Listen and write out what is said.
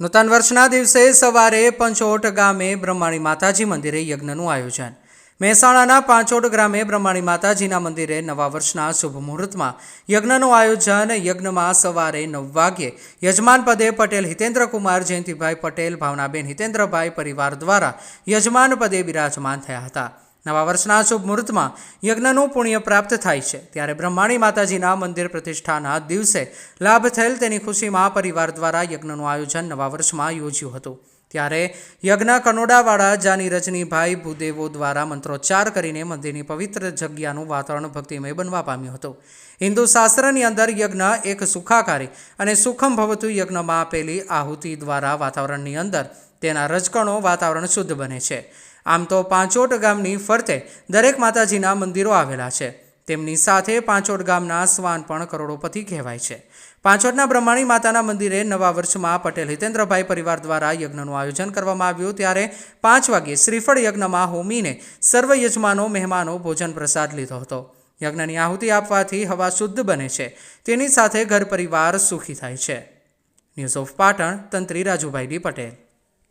નૂતન વર્ષના દિવસે સવારે પંચોટ ગામે બ્રહ્માણી માતાજી મંદિરે યજ્ઞનું આયોજન। મહેસાણાના પાંચોટ ગ્રામે બ્રહ્માણી માતાજીના મંદિરે નવા વર્ષના શુભ મુહૂર્તમાં યજ્ઞનું આયોજન। યજ્ઞમાં સવારે 9 વાગ્યે યજમાન પદે પટેલ હિતેન્દ્રકુમાર જયંતિભાઈ પટેલ ભાવનાબેન હિતેન્દ્રભાઈ પરિવાર દ્વારા યજમાન પદે બિરાજમાન થયા હતા। નવા વર્ષના શુભ મુહૂર્તમાં યજ્ઞનું પુણ્ય પ્રાપ્ત થાય છે, ત્યારે બ્રહ્માણી માતાજીના મંદિર પ્રતિષ્ઠાના દિવસે લાભ થયેલ તેની ખુશીમાં પરિવાર દ્વારા યજ્ઞનું આયોજન નવા વર્ષમાં યોજ્યું હતું। ત્યારે યજ્ઞ કનોડાવાળા જાની રજનીભાઈ ભૂદેવો દ્વારા મંત્રોચ્ચાર કરીને મંદિરની પવિત્ર જગ્યાનું વાતાવરણ ભક્તિમય બનવા પામ્યું હતું। હિન્દુ શાસ્ત્રની અંદર યજ્ઞ એક સુખાકારી અને સુખમ ભવતુ યજ્ઞમાં આપેલી આહુતિ દ્વારા વાતાવરણની અંદર તેના રજકણો વાતાવરણ શુદ્ધ બને છે। આમ તો પાંચોટ ગામની ફરતે દરેક માતાજીના મંદિરો આવેલા છે, તેમની સાથે પાંચોટ ગામના શ્વાન પણ કરોડોપતિ કહેવાય છે। પાંચોટના બ્રહ્માણી માતાના મંદિરે નવા વર્ષમાં પટેલ હિતેન્દ્રભાઈ પરિવાર દ્વારા યજ્ઞનું આયોજન કરવામાં આવ્યું। ત્યારે 5 વાગ્યે શ્રીફળ યજ્ઞમાં હોમીને સર્વ યજમાનો મહેમાનો ભોજન પ્રસાદ લીધો હતો। યજ્ઞની આહુતિ આપવાથી હવા શુદ્ધ બને છે, તેની સાથે ઘર પરિવાર સુખી થાય છે। ન્યૂઝ ઓફ પાટણ, તંત્રી રાજુભાઈ ડી પટેલ।